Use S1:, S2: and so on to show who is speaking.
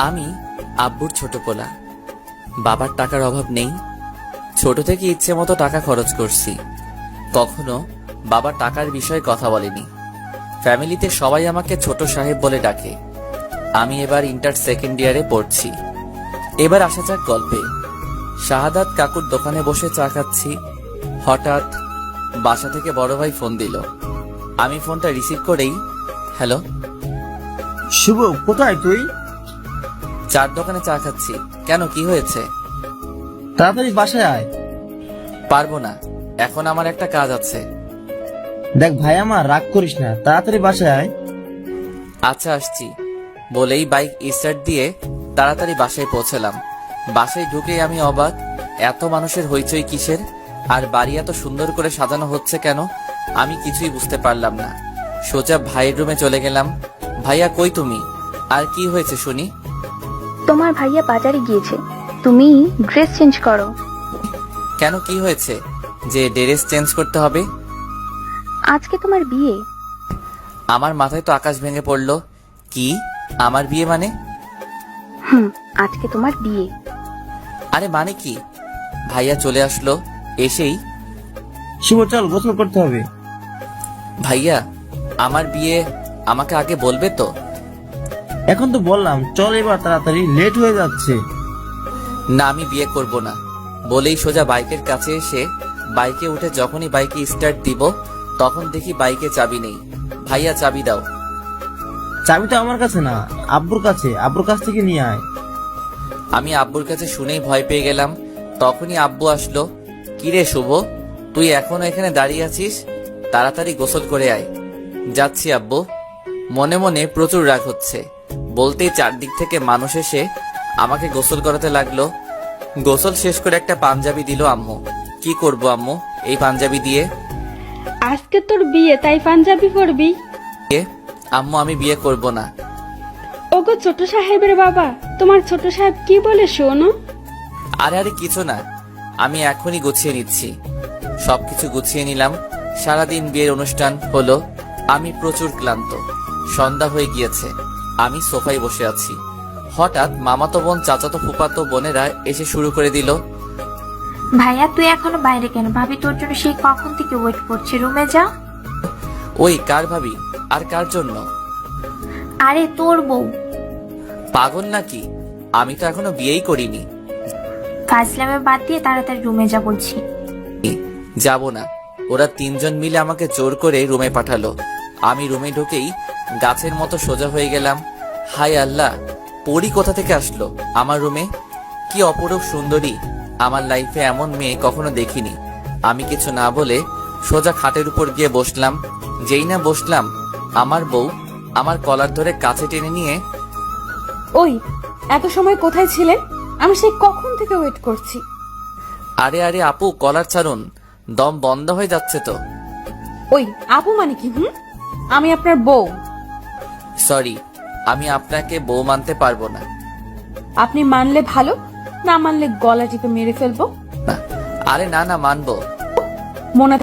S1: আমি আব্বুর ছোট পোলা। বাবার টাকার অভাব নেই। ছোট থেকে ইচ্ছে মতো টাকা খরচ করছি। কখনো বাবা টাকার বিষয়ে কথা বলেনি। ফ্যামিলিতে সবাই আমাকে ছোট সাহেব বলে ডাকে। আমি এবার ইন্টার সেকেন্ড ইয়ারে পড়ছি। এবার আসা যাক গল্পে। শাহাদাত কাকুর দোকানে বসে চা খাচ্ছি। হঠাৎ বাসা থেকে বড় ভাই ফোন দিল। আমি ফোনটা রিসিভ করেই, হ্যালো।
S2: শুভ, কোথায় তুই?
S1: চার দোকানে চা খাচ্ছি। কেন, কি হয়েছে?
S2: তাড়াতাড়ি বাসায় আয়।
S1: পারবো না, এখন আমার একটা কাজ আছে।
S2: দেখ ভাই, আমার রাগ করিস না, তাড়াতাড়ি বাসায় আয়।
S1: আচ্ছা, আসছি বলেই বাইক স্টার্ট দিয়ে তাড়াতাড়ি বাসায় পৌঁছলাম। বাসায় ঢুকেই আমি অবাক, এত মানুষের হইচই কিসের? আর বাড়ি এত সুন্দর করে সাজানো হচ্ছে কেন? আমি কিছুই বুঝতে পারলাম না। সোজা ভাইয়ের রুমে চলে গেলাম। ভাইয়া, কই তুমি? আর কি হয়েছে শুনি?
S3: তোমার ভাইয়া বাজারে গিয়েছে, তুমি ড্রেস চেঞ্জ করো।
S1: কেন, কি হয়েছে যে ড্রেস চেঞ্জ করতে হবে?
S3: আজকে তোমার বিয়ে।
S1: আমার মাথায় তো আকাশ ভেঙে পড়লো। কি, আমার বিয়ে মানে?
S3: আজকে তোমার বিয়ে।
S1: আরে মানে কি? ভাইয়া চলে আসলো। এসেই,
S2: শুভ চল, গোসল করতে হবে।
S1: ভাইয়া আমার বিয়ে, আমাকে আগে বলবে তো?
S2: এখন তো বললাম, চল এবার তাড়াতাড়ি, লেট হয়ে যাচ্ছে।
S1: না, আমি বিয়ে করব না বলেই সোজা বাইকের কাছে এসে বাইকে উঠে যখনই বাইকে স্টার্ট দিব তখন দেখি বাইকে চাবি নেই। ভাইয়া, চাবি দাও।
S2: চাবি তো আমার কাছে না, আব্বুর কাছে, আব্বুর কাছ থেকে নিয়ে আয়।
S1: আমি আব্বুর কাছে শুনেই ভয় পেয়ে গেলাম। তখনই আব্বু আসলো। কিরে শুভ, তুই এখনো এখানে দাঁড়িয়ে আছিস? তাড়াতাড়ি গোসল করে আয়। যাচ্ছি আব্বু। মনে মনে প্রচুর রাগ হচ্ছে। বলতেই চারদিক থেকে মানুষ এসে আমাকে গোসল করাতে লাগলো। গোসল শেষ করে একটা পাঞ্জাবি দিল আম্মু। কি করব আম্মু এই পাঞ্জাবি দিয়ে?
S4: আজকে তোর বিয়ে, তাই পাঞ্জাবি পরবি?
S1: আম্মু, আমি বিয়ে করব না।
S4: ওগো ছোট সাহেবের বাবা, তোমার ছোট সাহেব কি বলে শোনো?
S1: আরে আরে কিছু না, আমি এখনই গুছিয়ে নিচ্ছি। সবকিছু গুছিয়ে নিলাম। সারাদিন বিয়ের অনুষ্ঠান হলো। আমি প্রচুর ক্লান্ত। সন্ধ্যা হয়ে গিয়েছে। আমি সোফায় বসে আছি। হঠাৎ মামাতো বোন, চাচাতো ফুপাতো বোনেরা এসে শুরু করে দিল।
S5: ভাইয়া তুই এখনো বাইরে কেন? ভাবি তোর জন্য সেই কখন থেকে ওয়েট করছে, রুমে যা।
S1: ওই কার ভাবি? আর কার জন্য?
S5: আরে তোর বউ।
S1: পাগল নাকি? আমি তো এখনো বিয়েই করিনি।
S5: ফাজলামে বাদ দিয়ে তাড়াতাড়ি রুমে যা বলছি।
S1: যাব না। ওরা তিনজন মিলে আমাকে জোর করে রুমে পাঠালো। আমি রুমে ঢুকেই গাছের মতো সোজা হয়ে গেলাম। হায় আল্লাহ, পরি কোথা থেকে আসলো আমার রুমে? কি অপরূপ সুন্দরী! আমার লাইফে এমন মেয়ে কখনো দেখিনি। আমি কিছু না বলে সোজা খাটের উপর গিয়ে বসলাম। যেই না বসলাম, আমার বউ আমার কলার ধরে কাছে টেনে নিয়ে,
S4: ওই এত সময় কোথায় ছিলেন? আমি সেই কখন থেকে ওয়েট করছি।
S1: আরে আরে আপু, কলার ছাড়ুন, দম বন্ধ হয়ে যাচ্ছে তো।
S4: ওই আপু মানে কি? আমি আপনার বউ।
S1: সরি, আমি আপনাকে বউ মানতে পারবো না।
S4: আপনি মানলে ভালো, না মানলে গলা টিপে মেরে ফেলবো।
S1: আরে না না, মানবো।
S4: মনে